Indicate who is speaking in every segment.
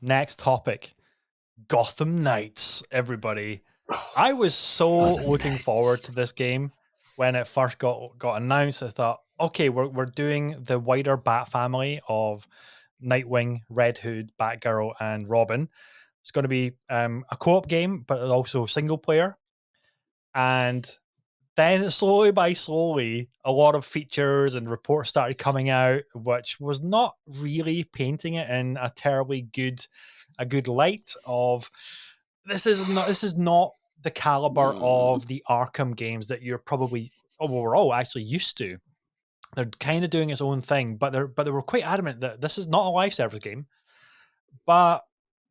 Speaker 1: Next topic, Gotham Knights, everybody. I was so
Speaker 2: Gotham
Speaker 1: looking forward
Speaker 2: Knights.
Speaker 1: to this game when it first got announced. I thought, okay, we're doing the wider Bat family of Nightwing, Red Hood, Batgirl, and Robin. It's going to be a co-op game, but also single player. And then slowly by slowly, a lot of features and reports started coming out, which was not really painting it in a good light of this is not the caliber
Speaker 2: Mm.
Speaker 1: of the Arkham games that you're probably we're all actually used to. They're kind of doing its own thing, but they were quite adamant that this is not a live service game. But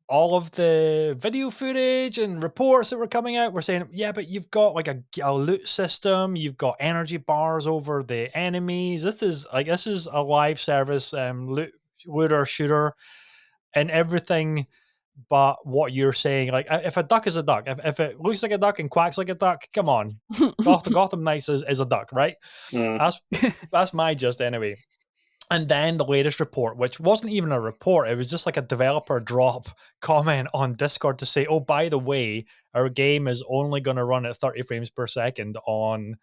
Speaker 1: all of the video footage and reports that were coming out were saying, yeah, but you've got like a loot system, you've got energy bars over the enemies. This is a live service looter shooter and everything but what you're saying. Like if a duck is a duck, if it looks like a duck and quacks like a duck, come on. Gotham Knights is a duck, right?
Speaker 2: Mm.
Speaker 1: That's my just anyway. And then the latest report, which wasn't even a report, it was just like a developer drop comment on Discord to say, oh, by the way, our game is only going to run at 30 frames per second on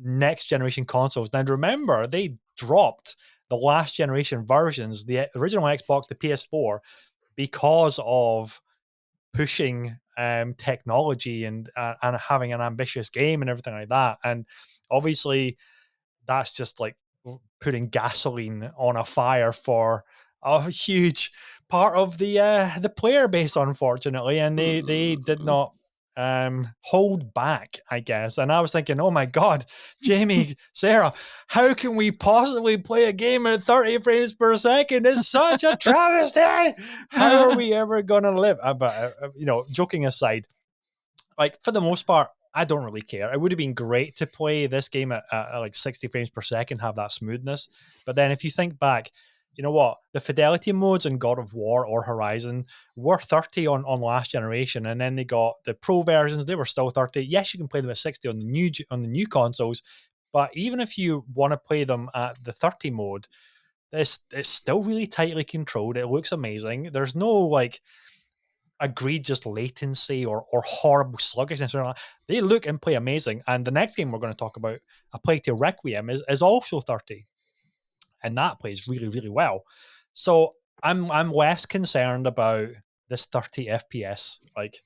Speaker 1: next generation consoles. Now remember, they dropped the last generation versions, the original Xbox, the PS4, because of pushing technology and having an ambitious game and everything like that. And obviously that's just like putting gasoline on a fire for a huge part of the player base, unfortunately, and they did
Speaker 2: Mm.
Speaker 1: not hold back, I guess. And I was thinking, oh my god, Jamie, Sarah, how can we possibly play a game at 30 frames per second? It's such a travesty. How are we ever gonna live? But joking aside, like for the most part, I don't really care. It would have been great to play this game at like 60 frames per second, have that smoothness. But then if you think back, you know what? The fidelity modes in God of War or Horizon were 30 on last generation, and then they got the pro versions. They were still 30. Yes, you can play them at 60 on the new consoles, but even if you want to play them at the 30 mode, it's still really tightly controlled. It looks amazing. There's no like egregious latency or horrible sluggishness or anything like that. They look and play amazing. And the next game we're going to talk about, A Plague Tale Requiem, is also 30. And that plays really, really well. So I'm less concerned about this 30 FPS like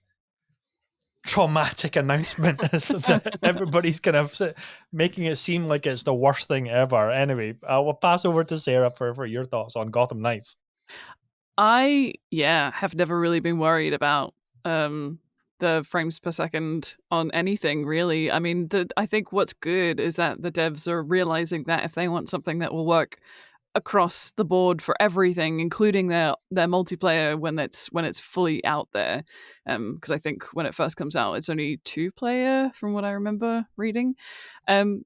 Speaker 1: traumatic announcement that everybody's kind of making it seem like it's the worst thing ever. Anyway, I will pass over to Sarah for your thoughts on Gotham Knights.
Speaker 2: Have never really been worried about the frames per second on anything really. I mean, I think what's good is that the devs are realizing that if they want something that will work across the board for everything, including their multiplayer when it's fully out there, because I think when it first comes out, it's only 2 player from what I remember reading. Um,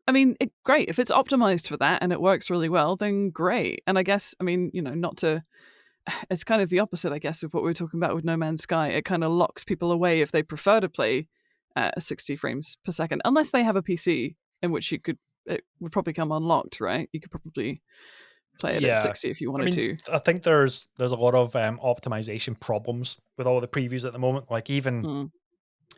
Speaker 2: I mean, great if it's optimized for that and it works really well, then great. And I guess, I mean, not to it's kind of the opposite, I guess, of what we were talking about with No Man's Sky. It kind of locks people away if they prefer to play at 60 frames per second, unless they have a PC, in which it would probably come unlocked, right? You could probably play it at
Speaker 1: Yeah.
Speaker 2: 60 if you
Speaker 1: I
Speaker 2: wanted
Speaker 1: mean,
Speaker 2: to.
Speaker 1: I think there's a lot of optimization problems with all the previews at the moment. Like
Speaker 2: Mm.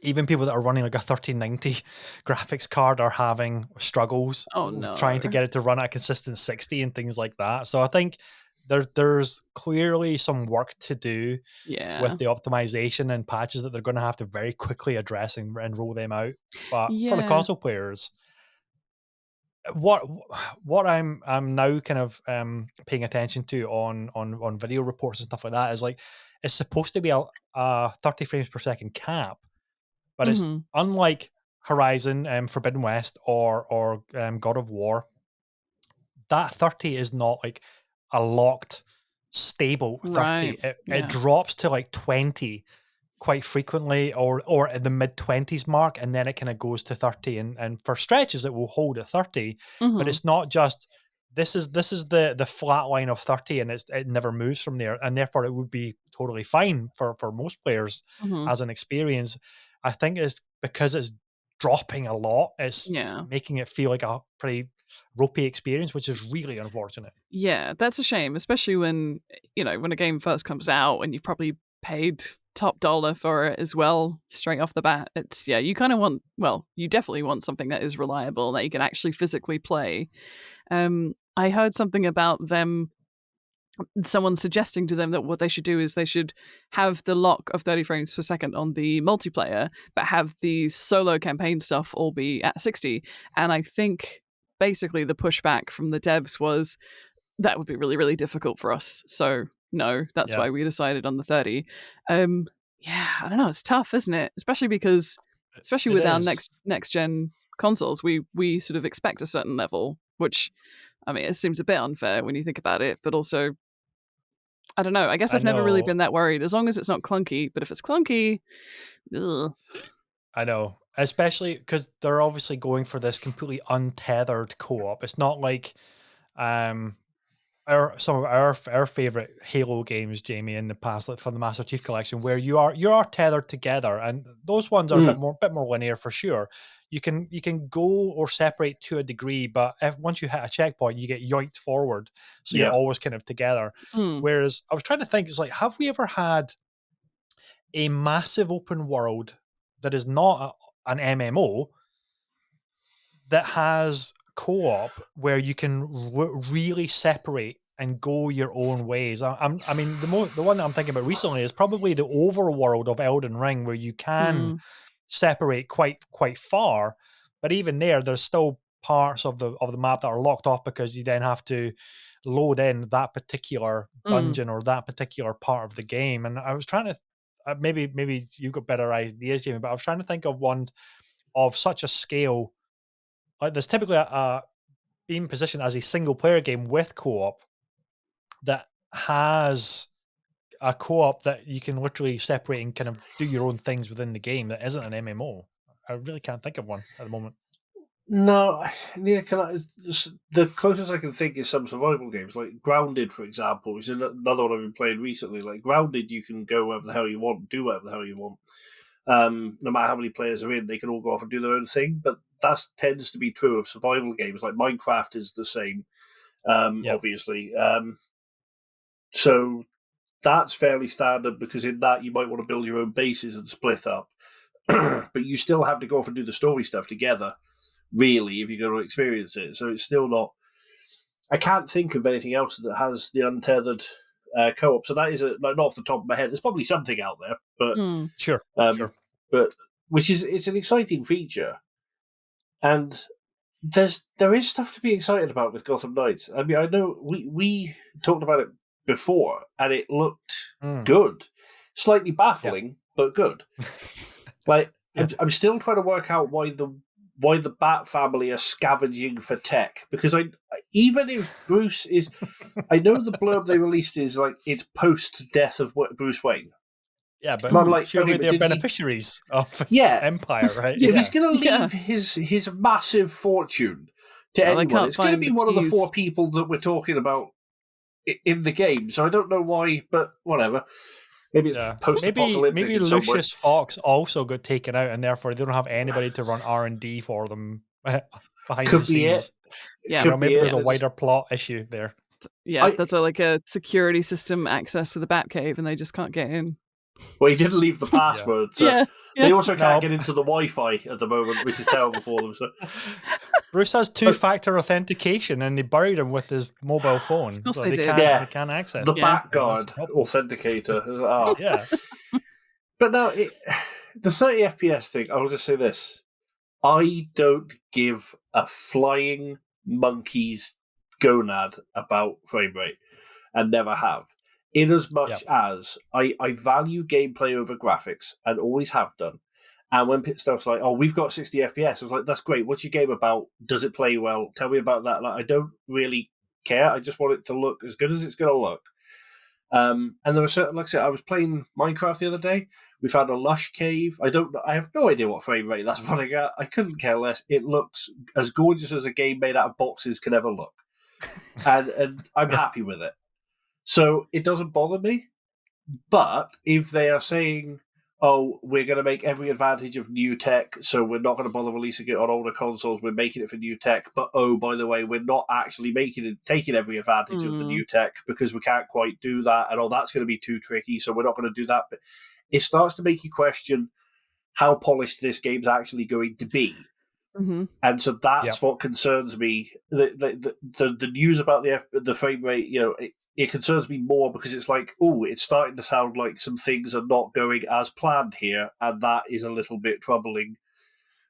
Speaker 1: even people that are running like a 1390 graphics card are having struggles
Speaker 2: Oh
Speaker 1: with trying to
Speaker 2: no.
Speaker 1: get it to run at a consistent 60 and things like that. So I think there's clearly some work to do with
Speaker 2: Yeah.
Speaker 1: the optimization and patches that they're going to have to very quickly address and roll them out. But for the
Speaker 2: Yeah.
Speaker 1: console players, what what I'm now kind of paying attention to on video reports and stuff like that is like it's supposed to be a 30 frames per second cap, but it's
Speaker 2: Mhm.
Speaker 1: unlike Horizon, Forbidden West, or God of War. That 30 is not like a locked stable 30.
Speaker 2: Right.
Speaker 1: It
Speaker 2: Yeah.
Speaker 1: drops to like 20 quite frequently, or at the mid-20s mark, and then it kinda goes to 30, and for stretches, it will hold at 30, but
Speaker 2: Mhm.
Speaker 1: it's not just this is the flat line of 30, and it never moves from there, and therefore, it would be totally fine for most players
Speaker 2: Mhm.
Speaker 1: as an experience. I think it's because it's dropping a lot, it's
Speaker 2: Yeah.
Speaker 1: making it feel like a pretty ropey experience, which is really unfortunate.
Speaker 2: Yeah, that's a shame, especially when, when a game first comes out and you've probably paid top dollar for it as well, straight off the bat. It's, yeah, you kind of want, well, you definitely want something that is reliable, that you can actually physically play. I heard something about someone suggesting to them that what they should do is they should have the lock of 30 frames per second on the multiplayer, but have the solo campaign stuff all be at 60. And I think basically the pushback from the devs was that would be really, really difficult for us. So no, that's
Speaker 1: Yeah,
Speaker 2: why we decided on the 30. Yeah, I don't know. It's tough, isn't it? Especially because, especially
Speaker 1: it
Speaker 2: with our
Speaker 1: is.
Speaker 2: next gen consoles, we sort of expect a certain level, which, I mean, it seems a bit unfair when you think about it, but also, I don't know. I guess
Speaker 1: I
Speaker 2: I've never really
Speaker 1: know.
Speaker 2: been that worried as long as it's not clunky. But if it's clunky, ugh.
Speaker 1: I know. Especially because they're obviously going for this completely untethered co-op. It's not like um some of our favorite Halo games, Jamie, in the past, like from the Master Chief Collection, where you are tethered together, and those ones are a
Speaker 3: Mm.
Speaker 1: bit more linear for sure. You can go or separate to a degree, but once you hit a checkpoint, you get yoinked forward, so you're
Speaker 3: Yeah.
Speaker 1: always kind of together.
Speaker 2: Mm,
Speaker 1: Whereas I was trying to think, it's like, have we ever had a massive open world that is not an MMO that has co-op where you can really separate and go your own ways. I mean, the one that I'm thinking about recently is probably the overworld of Elden Ring, where you can
Speaker 2: mm,
Speaker 1: separate quite far, but even there's still parts of the map that are locked off because you then have to load in that particular
Speaker 2: mm.
Speaker 1: dungeon or that particular part of the game. And I was trying to maybe you've got better ideas, Jamie, but I was trying to think of one of such a scale, like there's typically a being positioned as a single player game with co-op that has a co-op that you can literally separate and kind of do your own things within the game that isn't an MMO. I really can't think of one at the moment.
Speaker 3: No, neither can I. The closest I can think is some survival games, like Grounded, for example, which is another one I've been playing recently. Like Grounded, you can go wherever the hell you want, do whatever the hell you want. No matter how many players are in, they can all go off and do their own thing. But that tends to be true of survival games. Like Minecraft is the same,
Speaker 1: Yep.
Speaker 3: obviously. So that's fairly standard because in that you might want to build your own bases and split up. But you still have to go off and do the story stuff together, really, if you're going to experience it. So it's still not. I can't think of anything else that has the untethered co-op. So that is not off the top of my head. There's probably something out there, but
Speaker 2: Mm.
Speaker 1: Sure.
Speaker 3: um,
Speaker 1: Sure.
Speaker 3: but it's an exciting feature, and there is stuff to be excited about with Gotham Knights. I mean, I know we talked about it before, and it looked
Speaker 1: Mm.
Speaker 3: good, slightly baffling,
Speaker 1: Yep.
Speaker 3: but good. Like
Speaker 1: Yeah.
Speaker 3: I'm still trying to work out why the Bat family are scavenging for tech, because even if Bruce is, I know the blurb they released is like it's post death of Bruce Wayne.
Speaker 1: Yeah,
Speaker 3: But I'm
Speaker 1: but
Speaker 3: like, okay,
Speaker 1: surely
Speaker 3: but
Speaker 1: they're
Speaker 3: did he?
Speaker 1: beneficiaries of his
Speaker 3: Yeah,
Speaker 1: empire, right?
Speaker 3: if he's
Speaker 1: Yeah.
Speaker 3: going to
Speaker 2: Yeah.
Speaker 3: leave his massive fortune to
Speaker 2: Well, they
Speaker 3: anyone,
Speaker 2: can't
Speaker 3: it's going to
Speaker 2: find
Speaker 3: be
Speaker 2: the
Speaker 3: one of the four
Speaker 2: keys.
Speaker 3: people that we're talking about in the game. So I don't know why, but whatever. Maybe it's
Speaker 1: Yeah.
Speaker 3: post-apocalyptic
Speaker 1: Maybe
Speaker 3: in some way.
Speaker 1: Lucius Fox also got taken out, and therefore they don't have anybody to run R&D for them behind the
Speaker 3: Could be it.
Speaker 1: scenes.
Speaker 2: Yeah.
Speaker 3: Could be
Speaker 1: Maybe
Speaker 3: it.
Speaker 1: there's a wider plot issue there.
Speaker 2: Yeah, there's like a security system access to the Batcave, and they just can't get in.
Speaker 3: Well, he didn't leave the password, so
Speaker 2: Yeah,
Speaker 3: they
Speaker 2: yeah.
Speaker 3: also can't
Speaker 1: No.
Speaker 3: get into the Wi-Fi at the moment, which is terrible for them. So
Speaker 1: Bruce has two-factor authentication, and they buried him with his mobile phone.
Speaker 2: Of course
Speaker 1: So
Speaker 2: they did.
Speaker 3: Yeah.
Speaker 1: They can't access
Speaker 3: the
Speaker 1: it.
Speaker 2: Yeah.
Speaker 3: Batguard authenticator. Ah.
Speaker 1: Yeah.
Speaker 3: But no, the 30 FPS thing, I will just say this. I don't give a flying monkey's gonad about frame rate, and never have. In as much as I value gameplay over graphics, and always have done. And when stuff's like, oh, we've got 60 FPS, I was like, that's great. What's your game about? Does it play well? Tell me about that. Like, I don't really care. I just want it to look as good as it's going to look. And there were certain, like I said, I was playing Minecraft the other day. We found a lush cave. I have no idea what frame rate that's running at. I couldn't care less. It looks as gorgeous as a game made out of boxes can ever look. And I'm happy with it. So it doesn't bother me. But if they are saying, oh, we're going to make every advantage of new tech, so we're not going to bother releasing it on older consoles. We're making it for new tech, but oh, by the way, we're not actually taking every advantage of the new tech because we can't quite do that, and that's going to be too tricky, so we're not going to do that. But it starts to make you question how polished this game's actually going to be.
Speaker 2: Mm-hmm.
Speaker 3: And so that's what concerns me. The news about the frame rate, it concerns me more because it's like, it's starting to sound like some things are not going as planned here, and that is a little bit troubling.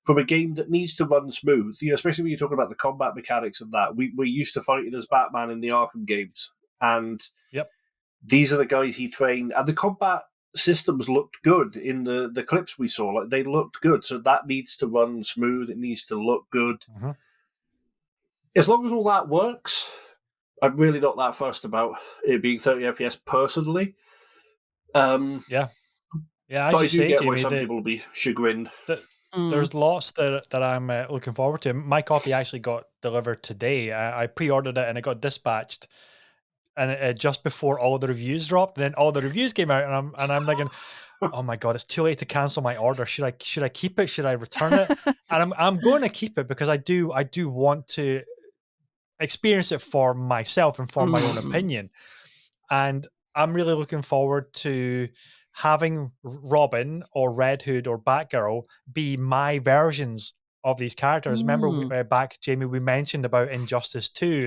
Speaker 3: From a game that needs to run smooth, especially when you're talking about the combat mechanics and that, we're used to fighting as Batman in the Arkham games, and these are the guys he trained, and the combat systems looked good in the clips we saw. Like, they looked good, so that needs to run smooth. It needs to look good.
Speaker 1: Mm-hmm.
Speaker 3: As long as all that works, I'm really not that fussed about it being 30 FPS personally.
Speaker 1: As
Speaker 3: but
Speaker 1: you
Speaker 3: I do
Speaker 1: say,
Speaker 3: get
Speaker 1: Jamie,
Speaker 3: why some people will be chagrined.
Speaker 1: There's lots that I'm looking forward to. My copy actually got delivered today. I pre-ordered it and it got dispatched, and just before all the reviews dropped. Then all the reviews came out, and I'm thinking, oh my god, it's too late to cancel my order. Should I keep it? Should I return it? And I'm going to keep it because I do want to experience it for myself and for my own opinion. And I'm really looking forward to having Robin or Red Hood or Batgirl be my versions of these characters. Remember back, Jamie, we mentioned about Injustice 2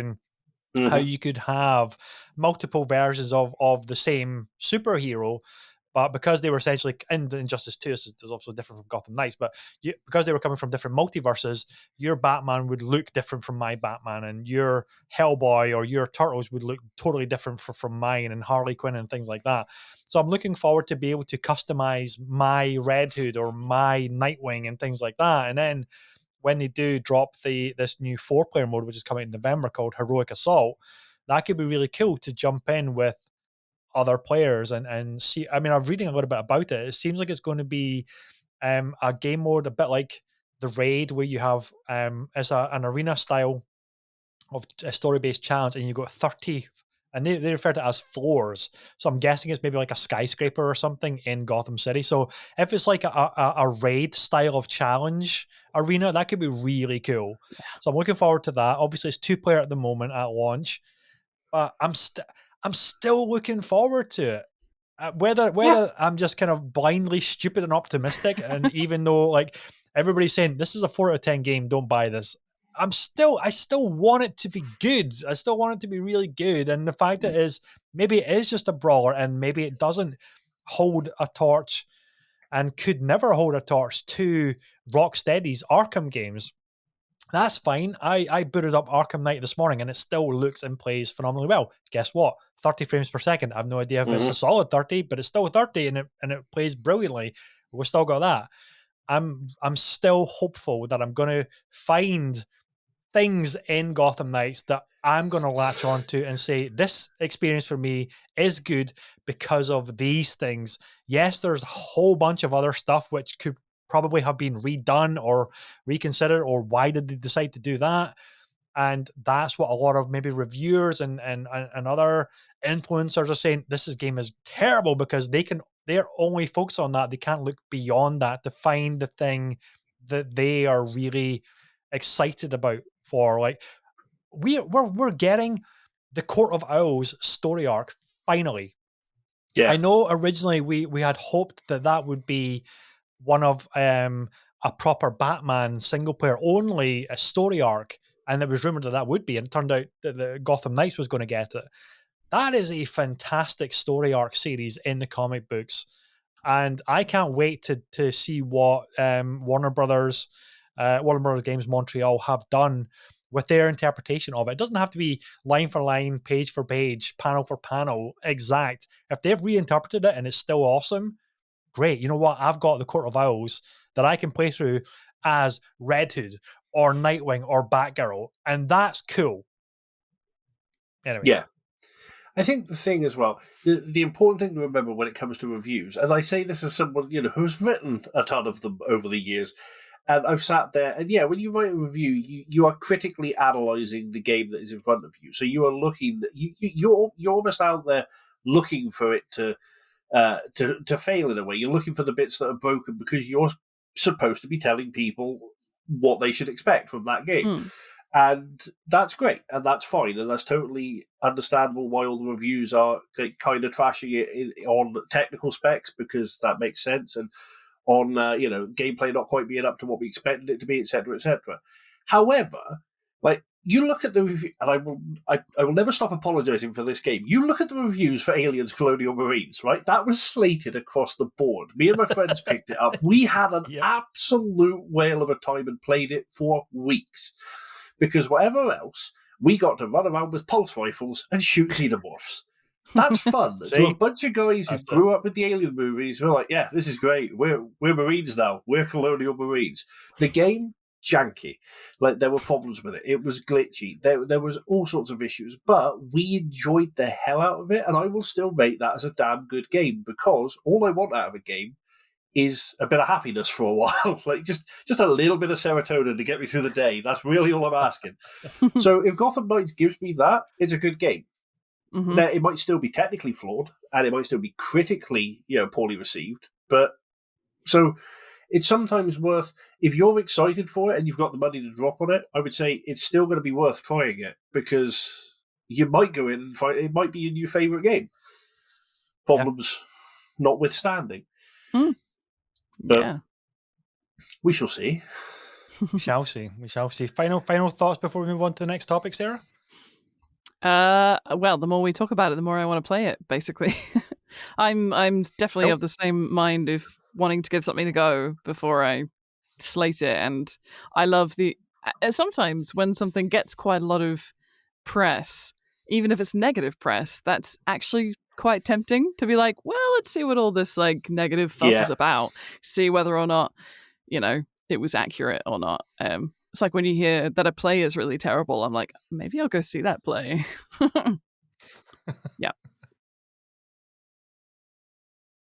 Speaker 1: and how you could have multiple versions of the same superhero, but because they were essentially in the Injustice 2, is also different from Gotham Knights, but because they were coming from different multiverses, your Batman would look different from my Batman, and your Hellboy or your Turtles would look totally different from mine, and Harley Quinn and things like that. So I'm looking forward to be able to customize my Red Hood or my Nightwing and things like that. And then when they do drop this new 4-player mode, which is coming in November, called Heroic Assault, that could be really cool to jump in with other players and see. I mean, I'm reading a little bit about it. It seems like it's going to be a game mode a bit like the Raid, where you have as an arena style of a story-based challenge, and you got 30, and they refer to it as floors. So I'm guessing it's maybe like a skyscraper or something in Gotham City. So if it's like a Raid style of challenge arena, that could be really cool.
Speaker 2: Yeah.
Speaker 1: So I'm looking forward to that. Obviously, it's 2-player at the moment at launch, but I'm still looking forward to it. Whether I'm just kind of blindly stupid and optimistic, and even though like everybody's saying this is a 4 out of 10 game, don't buy this. I still want it to be good. I still want it to be really good. And the fact that is maybe it is just a brawler, and maybe it doesn't hold a torch and could never hold a torch to Rocksteady's Arkham games. That's fine. I booted up Arkham Knight this morning and it still looks and plays phenomenally well. Guess what? 30 frames per second. I have no idea if it's a solid 30, but it's still 30 and it plays brilliantly. We've still got that. I'm still hopeful that I'm going to find things in Gotham Knights that I'm going to latch on to and say, this experience for me is good because of these things. Yes, there's a whole bunch of other stuff which could probably have been redone or reconsidered, or why did they decide to do that? And that's what a lot of maybe reviewers and other influencers are saying. This game is terrible because they're only focused on that. They can't look beyond that to find the thing that they are really excited about. For like, we're getting the Court of Owls story arc finally. Yeah. I know originally we had hoped that would be one of a proper Batman single player only a story arc, and it was rumored that would be, and it turned out that the Gotham Knights was going to get it. That is a fantastic story arc series in the comic books, and I can't wait to see what Warner Brothers Games Montreal have done with their interpretation of it. It doesn't have to be line for line, page for page, panel for panel exact. If they've reinterpreted it and it's still awesome, great. You know what? I've got the Court of Owls that I can play through as Red Hood or Nightwing or Batgirl, and that's cool. Anyway.
Speaker 3: Yeah. I think the thing as well, the important thing to remember when it comes to reviews, and I say this as someone who's written a ton of them over the years, and I've sat there, and when you write a review, you are critically analysing the game that is in front of you. So you are looking, you're almost out there looking for it to to fail in a way. You're looking for the bits that are broken because you're supposed to be telling people what they should expect from that game. And that's great, and that's fine, and that's totally understandable why all the reviews are kind of trashing it on technical specs, because that makes sense, and on gameplay not quite being up to what we expected it to be, etc., etc. However, like, you look at the review, and I will never stop apologizing for this game. You look at the reviews for Aliens Colonial Marines, right? That was slated across the board. Me and my friends picked it up. We had an absolute whale of a time and played it for weeks. Because whatever else, we got to run around with pulse rifles and shoot xenomorphs. That's fun. To a bunch of guys who grew up with the Alien movies, we're like, yeah, this is great. We're Marines now. We're Colonial Marines. The game, janky. Like, there were problems with it. It was glitchy. There was all sorts of issues. But we enjoyed the hell out of it, and I will still rate that as a damn good game, because all I want out of a game is a bit of happiness for a while, like just a little bit of serotonin to get me through the day. That's really all I'm asking. So if Gotham Knights gives me that, it's a good game. Now, it might still be technically flawed, and it might still be critically, poorly received. But so it's sometimes worth, if you're excited for it and you've got the money to drop on it, I would say it's still going to be worth trying it, because you might go in and find it might be your new favorite game. Problems notwithstanding. But we shall see.
Speaker 1: We shall see. We shall see. Final thoughts before we move on to the next topic, Sarah?
Speaker 2: Well, the more we talk about it, the more I want to play it, basically. I'm definitely of the same mind of wanting to give something a go before I slate it. And I love sometimes when something gets quite a lot of press, even if it's negative press, that's actually quite tempting to be like, well, let's see what all this like negative fuss is about, see whether or not it was accurate or not. It's like when you hear that a play is really terrible, I'm like, maybe I'll go see that play.